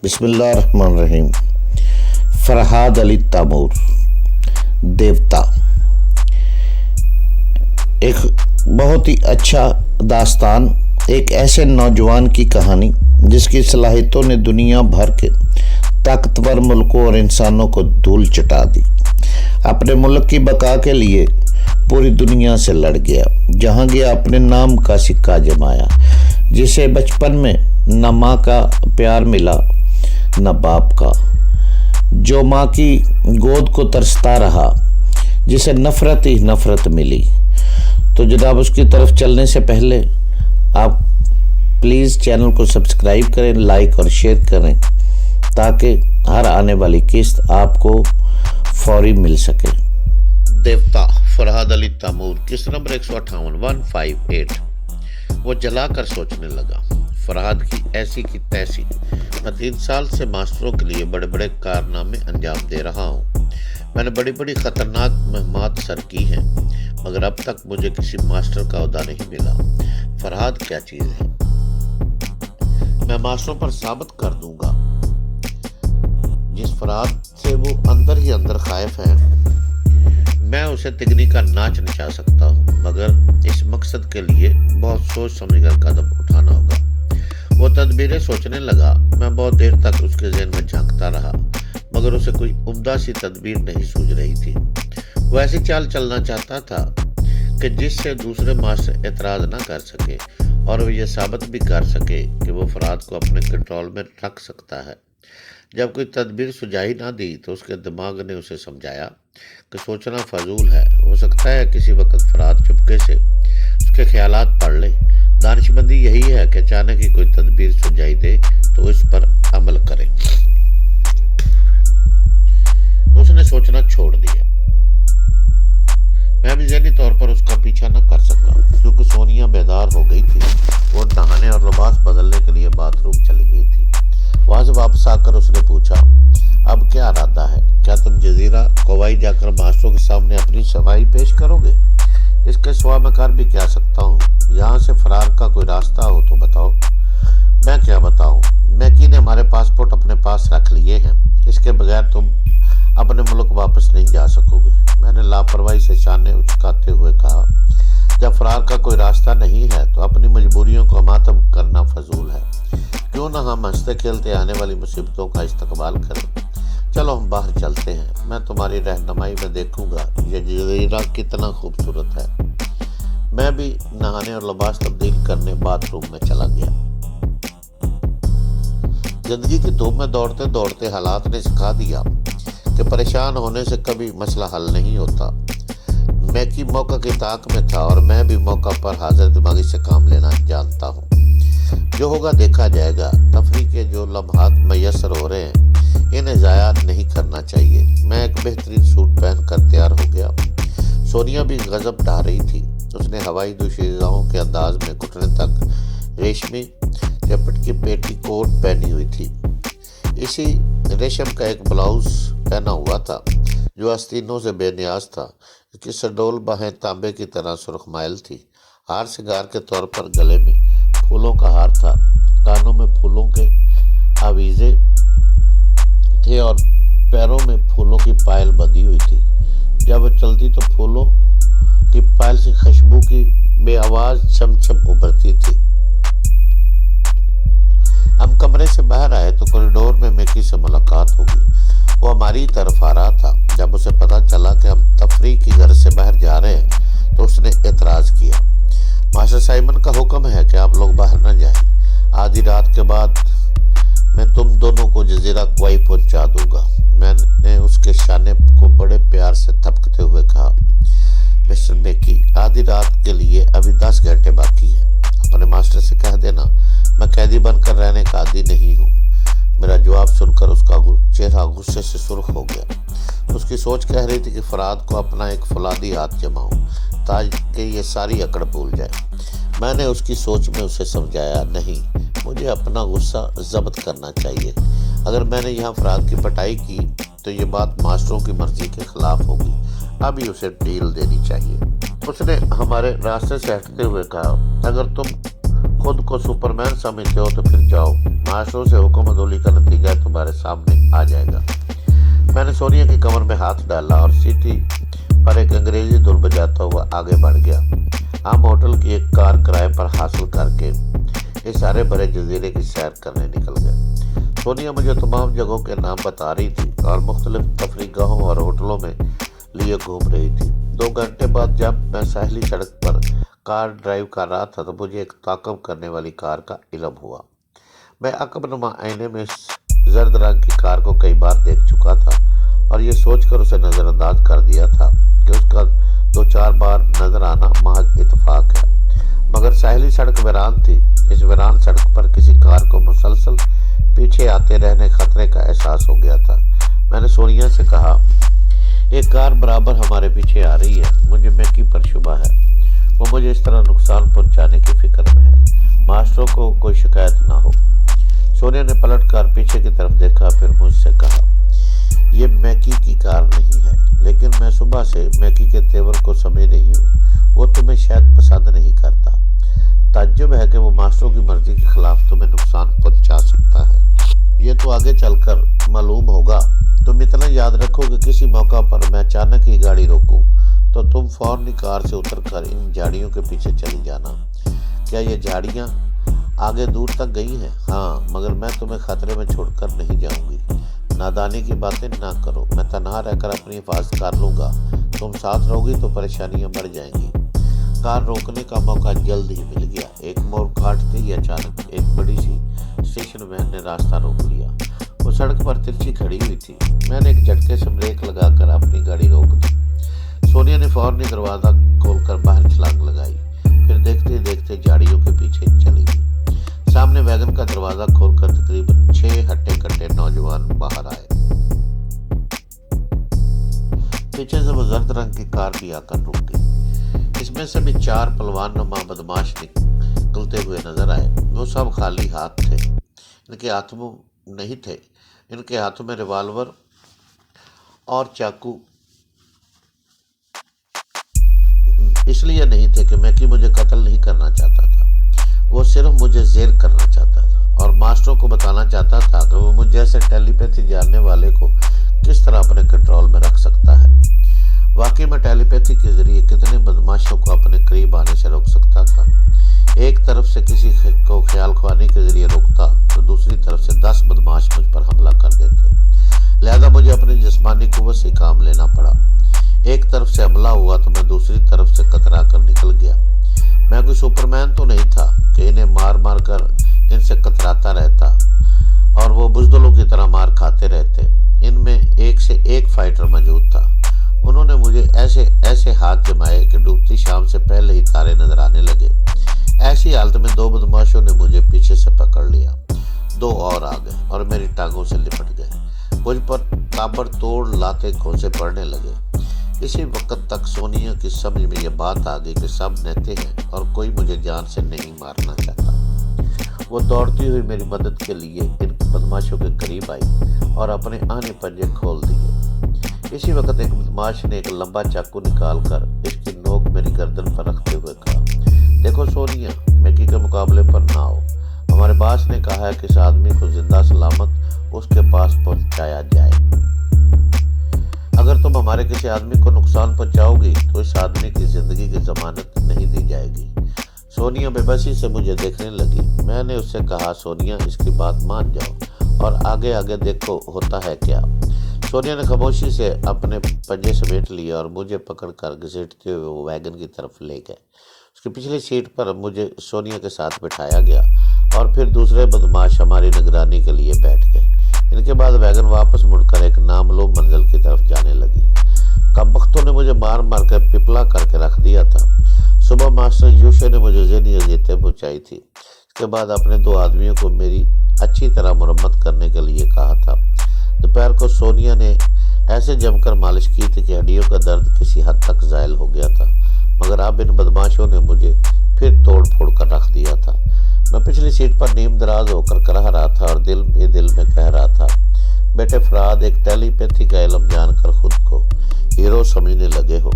بسم اللہ الرحمن الرحیم۔ فرحاد علی تیمور، دیوتا، ایک بہت ہی اچھا داستان، ایک ایسے نوجوان کی کہانی جس کی صلاحیتوں نے دنیا بھر کے طاقتور ملکوں اور انسانوں کو دھول چٹا دی۔ اپنے ملک کی بقا کے لیے پوری دنیا سے لڑ گیا، جہاں گیا اپنے نام کا سکہ جمایا۔ جسے بچپن میں نہ ماں کا پیار ملا نہ باپ کا، جو ماں کی گود کو ترستا رہا، جسے نفرت ہی نفرت ملی۔ تو جناب اس کی طرف چلنے سے پہلے آپ پلیز چینل کو سبسکرائب کریں، لائک اور شیئر کریں تاکہ ہر آنے والی قسط آپ کو فوری مل سکے۔ دیوتا فرحاد علی تیمور، قسط نمبر 158 وہ جلا کر سوچنے لگا۔ فرحاد کی ایسی کی تیسی، میں 3 سال سے ماسٹروں کے لیے بڑے بڑے کارنامے انجام دے رہا ہوں۔ میں نے بڑی بڑی خطرناک مہمات سر کی ہیں، مگر اب تک مجھے کسی ماسٹر کا عہدہ نہیں ملا۔ فرحاد کیا چیز ہے؟ میں ماسٹروں پر ثابت کر دوں گا۔ جس فرحاد سے وہ اندر ہی اندر خائف ہے، میں اسے تگنی کا ناچ نچا سکتا ہوں، مگر اس مقصد کے لیے بہت سوچ سمجھ کر قدم اٹھانا ہوگا۔ وہ تدبیریں سوچنے لگا۔ میں بہت دیر تک اس کے ذہن میں جھانکتا رہا، مگر اسے کوئی عمدہ سی تدبیر نہیں سوجھ رہی تھی۔ وہ ایسی چال چلنا چاہتا تھا کہ جس سے دوسرے ماسٹر اعتراض نہ کر سکے اور وہ یہ ثابت بھی کر سکے کہ وہ فرحاد کو اپنے کنٹرول میں رکھ سکتا ہے۔ جب کوئی تدبیر سجائی نہ دی تو اس کے دماغ نے اسے سمجھایا کہ سوچنا فضول ہے۔ ہو سکتا ہے کسی وقت فرحاد چپکے سے اس کے خیالات پڑھ لے۔ دانش مندی یہی ہے کہ اچانک ہی کوئی تدبیر سجائی دے تو اس پر عمل کرے۔ اس نے سوچنا چھوڑ دیا۔ میں بھی ذہنی طور پر اس کا پیچھا نہ کر سکا کیونکہ سونیا بیدار ہو گئی تھی۔ وہ نہانے اور لباس بدلنے کے لیے باتھ روم چلی گئی تھی۔ وہاں سے واپس آ کر اس نے پوچھا، اب کیا ارادہ ہے؟ کیا تم جزیرہ کووائی جا کر ماسٹروں کے سامنے اپنی صفائی پیش کرو گے؟ اس کے سوا میں کر بھی کیا سکتا ہوں؟ یہاں سے فرار کا کوئی راستہ ہو تو بتاؤ۔ میں کیا بتاؤں؟ میکی نے ہمارے پاسپورٹ اپنے پاس رکھ لیے ہیں، اس کے بغیر تم اپنے ملک واپس نہیں جا سکو گے۔ میں نے لاپرواہی سے شانے اچکاتے ہوئے کہا، جب فرار کا کوئی راستہ نہیں ہے تو اپنی مجبوریوں کو ماتم کرنا فضول ہے۔ کیوں نہ ہم ہنستے کھیلتے آنے والی مصیبتوں کا استقبال کریں؟ چلو ہم باہر چلتے ہیں، میں تمہاری رہنمائی میں دیکھوں گا یہ جزیرہ کتنا خوبصورت ہے۔ میں بھی نہانے اور لباس تبدیل کرنے باتھ روم میں چلا گیا۔ زندگی کی دھوپ میں دوڑتے دوڑتے حالات نے سکھا دیا کہ پریشان ہونے سے کبھی مسئلہ حل نہیں ہوتا۔ میکی موقع کی طاق میں تھا اور میں بھی موقع پر حاضر دماغی سے کام لینا جانتا ہوں۔ جو ہوگا دیکھا جائے گا۔ تفریح کے جو لمحات میسر ہو رہے ہیں انہیں ضائع نہیں کرنا چاہیے۔ میں ایک بہترین سوٹ پہن کر تیار ہو گیا۔ سونیا بھی غضب ڈھا رہی تھی۔ اس نے ہوائی دوشیزاؤں کے انداز میں گھٹنے تک ریشمی چپٹ کی پیٹی کوٹ پہنی ہوئی تھی۔ اسی ریشم کا ایک بلاؤز پہنا ہوا تھا جو آستینوں سے بے نیاز تھا۔ اس کی سڈول باہیں تانبے کی طرح سرخ مائل تھی۔ ہار سنگار کے طور پر گلے میں پھولوں کا ہار تھا، کانوں میں پھولوں کے آویزے تھے اور پیروں میں پھولوں کی پائل بندھی ہوئی تھی۔ جب وہ چلتی تو پھولوں کی پائل سے خوشبو کی بے آواز چھم چھم ابھرتی تھی۔ ہم کمرے سے باہر آئے تو کوریڈور میں میکی سے ملاقات ہو گئی۔ وہ ہماری طرف آ رہا تھا۔ جب اسے پتا چلا کہ ہم تفریح کی غرض سے باہر جا رہے ہیں تو اس نے اعتراض کیا۔ ماسٹر سائمن کا حکم ہے کہ آپ لوگ باہر نہ جائیں۔ آدھی رات کے بعد میں تم دونوں کو جزیرہ کووائی پہنچا دوں گا۔ میں نے اس کے شانے کو بڑے پیار سے تھپکتے ہوئے کہا، مسٹر میکی، آدھی رات کے لیے ابھی 10 گھنٹے باقی ہیں۔ اپنے ماسٹر سے کہہ دینا میں قیدی بن کر رہنے کا عادی نہیں ہوں۔ میرا جواب سن کر اس کا چہرہ غصے سے سرخ ہو گیا۔ اس کی سوچ کہہ رہی تھی کہ فرحاد کو اپنا ایک فولادی ہاتھ جماؤں تاکہ یہ ساری اکڑ بھول جائے۔ میں نے اس کی سوچ میں اسے سمجھایا، نہیں، مجھے اپنا غصہ ضبط کرنا چاہیے۔ اگر میں نے یہاں فرحاد کی پٹائی کی تو یہ بات ماسٹروں کی مرضی کے خلاف ہوگی۔ ابھی اسے ڈیل دینی چاہیے۔ اس نے ہمارے راستے سے ہٹتے ہوئے کہا، اگر تم خود کو سپرمین سمجھتے ہو تو پھر جاؤ۔ معاشروں سے حکم عدولی کا نتیجہ सामने आ जाएगा। मैंने सोनिया की कमर में हाथ डाला और सीटी पर एक अंग्रेजी धुन बजाता हुआ आगे बढ़ गया। हम होटल की एक कार किराए पर हासिल करके इस हरे भरे जजीरे की सैर करने निकल गए। सोनिया मुझे तमाम जगहों के नाम बता रही थी और मुख्तलिफ तफरीगाहों और होटलों में लिए घूम रही थी। 2 घंटे बाद जब मैं साहली सड़क पर कार ड्राइव कर रहा था तो मुझे एक ताक़ब करने वाली कार का इल्म हुआ। मैं अकबनुमा आईने में जर्द रंग की कार को कई बार देख चुका था और ये सोचकर उसे नज़रअंदाज कर दिया था कि उसका 2-4 बार नजर आना महज इत्तेफाक है। मगर साहली सड़क वीरान थी। इस वीरान सड़क पर किसी कार को मुसलसल पीछे आते रहने खतरे का एहसास हो गया था। मैंने सोनिया से कहा, एक कार बराबर हमारे पीछे आ रही है, मुझे मैकी पर शुबा है, वो मुझे इस तरह नुकसान पहुंचाने की फिक्र में है, मास्टरों को कोई शिकायत ना हो। सोनिया ने पलट कर पीछे की तरफ देखा, फिर मुझसे कहा, ये मैकी की कार नहीं है, लेकिन मैं सुबह से मैकी के तेवर को समझ रही हूँ, वो तुम्हें शायद पसंद नहीं करता। ताज्जुब है कि वो मास्टरों की मर्जी के खिलाफ तुम्हें नुकसान पहुंचा सकता है। ये तो आगे चलकर मालूम होगा। तुम इतना याद रखो कि किसी मौका पर मैं अचानक ही गाड़ी रोकूं तो तुम फौरन कार से उतरकर इन झाड़ियों के पीछे चली जाना। क्या ये झाड़ियाँ आगे दूर तक गई हैं? हाँ, मगर मैं तुम्हें खतरे में छोड़कर नहीं जाऊंगी। नादानी की बातें ना करो, मैं तन्हा रहकर अपनी हिफाजत कर लूँगा। तुम साथ रहोगी तो परेशानियाँ बढ़ जाएंगी। कार रोकने का मौका जल्द ही मिल गया। एक मोड़ काटते ही अचानक एक बड़ी सी स्टेशन वैन ने रास्ता रोक लिया। वो सड़क पर तिरछी खड़ी हुई थी। मैंने एक झटके से ब्रेक लगाकर अपनी गाड़ी रोक दी। सोनिया ने फौरन दरवाज़ा खोलकर बाहर छलांग लगाई, फिर देखते देखते झाड़ियों के पीछे चली गई। सामने वैगन का दरवाज़ा खोलकर तकरीबन 6 हट्टे-कट्टे नौजवान बाहर आए। पीछे से वो जर्द रंग की कार भी आकर रुक गई। इसमें से भी 4 पहलवान नुमा बदमाश निकलते हुए नजर आए। वो सब खाली हाथ थे। इनके हाथों नहीं थे, इनके हाथों में रिवाल्वर और चाकू इसलिए नहीं थे कि मैकी मुझे कत्ल नहीं करना चाहता था, वो सिर्फ मुझे जेर करना चाहता था और मास्टरों को बताना चाहता था कि वो मुझ जैसे टेलीपैथी जानने वाले को किस तरह अपने कंट्रोल में रख सकता है। वाकई में टेलीपैथी के जरिए कितने बदमाशों को अपने करीब आने से रोक सकता था। एक तरफ से किसी को ख्याल ख्वानी के जरिए रोकता तो दूसरी तरफ से 10 बदमाश मुझ पर हमला कर देते। लिहाजा मुझे अपनी जिस्मानी कुव्वत से काम लेना पड़ा। एक तरफ से हमला हुआ तो मैं दूसरी तरफ से कतरा कर निकल गया। मैं कोई सुपरमैन तो नहीं था कि इन्हें मार मार कर इनसे कतराता रहता और वो बुज़दिलों की तरह मार खाते रहते। इनमें एक से एक फाइटर मौजूद था। उन्होंने मुझे ऐसे हाथ जमाए कि डूबती शाम से पहले ही तारे नजर आने लगे। ऐसी हालत में 2 बदमाशों ने मुझे पीछे से पकड़ लिया। 2 और आ गए और मेरी टांगों से लिपट गए। मुझ पर ताबड़तोड़ लाते घोंसे पड़ने लगे। इसी वक्त तक सोनिया की समझ में यह बात आ गई कि सब नेते हैं और कोई मुझे जान से नहीं मारना चाहता। वो दौड़ती हुई मेरी मदद के लिए इन बदमाशों के करीब आई और अपने आने पंजे खोल दिए। इसी वक्त एक बदमाश ने एक लंबा चाकू निकालकर इसकी नोक मेरी गर्दन पर रखते हुए कहा, देखो सोनिया, मैकी के मुकाबले पर ना आओ। हमारे बास ने कहा है कि इस आदमी को जिंदा सलामत उसके पास पहुंचाया जाए। अगर तुम हमारे किसी आदमी को नुकसान पहुंचाओगी तो इस आदमी की जिंदगी की जमानत नहीं दी जाएगी। सोनिया बेबसी से मुझे देखने लगी। मैंने उससे कहा, सोनिया, इसकी बात मान जाओ और आगे आगे देखो होता है क्या। सोनिया ने खामोशी से अपने पंजे समेट लिए और मुझे पकड़कर घसीटते हुए वो वैगन की तरफ ले गए। उसकी पिछली सीट पर मुझे सोनिया के साथ बिठाया गया और फिर दूसरे बदमाश हमारी निगरानी के लिए बैठ गए। इनके बाद वैगन वापस मुड़कर एक नामालूम मंजिल की तरफ जाने लगी। कमबख्तों ने मुझे मार मार कर पिपला करके रख दिया था। सुबह मास्टर यूशे ने मुझे ज़हनी अज़ियतें पहुंचाई थी। इसके बाद अपने 2 आदमियों को मेरी अच्छी तरह मुरम्मत करने के लिए कहा था। दोपहर को सोनिया ने ऐसे जमकर मालिश की थी कि हड्डियों का दर्द किसी हद तक ज़ायल हो गया था। मगर अब इन बदमाशों ने मुझे फिर तोड़ फोड़ कर रख दिया था। मैं पिछली सीट पर नीम दराज होकर करह रहा था और दिल में कह रहा था, बेटे फराद, एक टेलीपैथी का इल्म जानकर खुद को हीरो समझने लगे हो।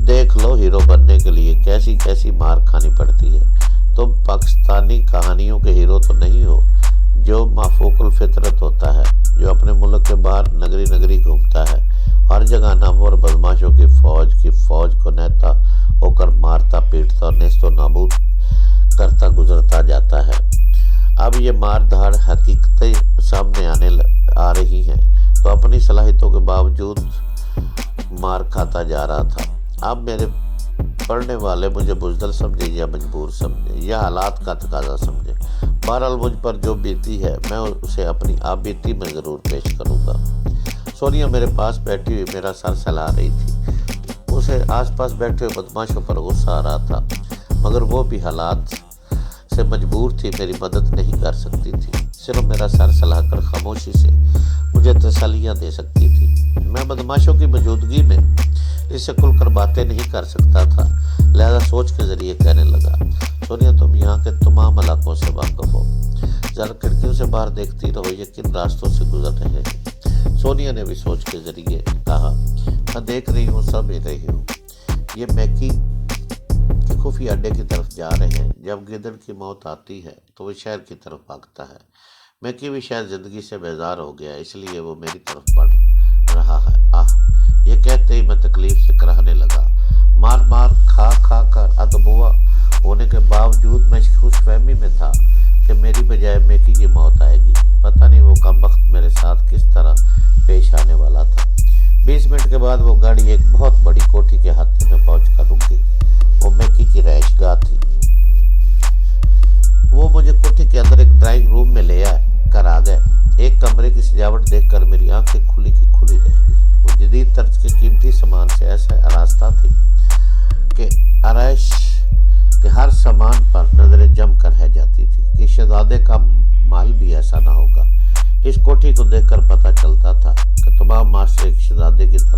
देख लो, हीरो बनने के लिए कैसी कैसी मार खानी पड़ती है। तुम पाकिस्तानी कहानियों के हीरो तो नहीं हो, जो माफूकुल फितरत होता है, जो बाहर नगरी नगरी घूमता है। हर जगह नामवर बदमाशों की फौज को नेता होकर मारता पीटता और नेस्तो नाबूद करता गुजरता जाता है। अब ये मार धाड़ हकीकतें सामने आ रही हैं तो अपनी सलाहियतों के बावजूद मार खाता जा रहा था। अब मेरे पढ़ने वाले मुझे बुज़दिल समझे या मजबूर समझे या हालात का तकाजा समझे, बहरहाल मुझ पर जो बीती है मैं उसे अपनी आप बीती में ज़रूर पेश करूँगा। सोनिया मेरे पास बैठी हुई मेरा सर सहला रही थी। उसे आसपास बैठे हुए बदमाशों पर गुस्सा आ रहा था, मगर वो भी हालात से मजबूर थी, मेरी मदद नहीं कर सकती थी। सिर्फ मेरा सर सहलाकर खामोशी से मुझे तसल्लियाँ दे सकती थी। मैं बदमाशों की मौजूदगी में इससे खुलकर बातें नहीं कर सकता था, लिहाजा सोच के ज़रिए कहने लगा, सोनिया तुम यहाँ के तमाम इलाकों से वाकिफ हो, ज़रा खिड़कियों से बाहर देखती रहो, ये किन रास्तों से गुजर रहे हैं। सोनिया ने भी सोच के ज़रिए कहा, मैं देख रही हूँ, सब रही हूँ, ये मैकी के खुफिया अड्डे की तरफ जा रहे हैं। जब गिदड़ की मौत आती है तो वो शहर की तरफ भागता है। मैकी भी शायद ज़िंदगी से बेजार हो गया, इसलिए वो मेरी तरफ बढ़ रहा है। ये कहते ही मैं तकलीफ से कराहने लगा। मार खा कर अदबुआ होने के बावजूद मैं खुशफहमी में था कि मेरी बजाय मैकी की मौत आएगी। पता नहीं वो कमबख्त मेरे साथ किस तरह पेश आने वाला था। 20 मिनट के बाद वो गाड़ी एक बहुत बड़ी कोठी के हाथे में पहुंचकर रुक गई। वो मैकी की रहायशगाह थी। वो मुझे कोठी के अंदर एक ड्राइंग रूम में ले कर आ गए। एक कमरे की सजावट देखकर मेरी आंखें खुली की खुली रह गई। वो जदीद तर्ज के कीमती सामान से ऐसा आरास्ता थी कि आरائش के हर सामान पर नजरें जम कर रह जाती थी कि शहजादे का माल भी ऐसा ना होगा। इस कोठी को देखकर पता चलता था कि तमाम मास्टर एक शहजादे की तरह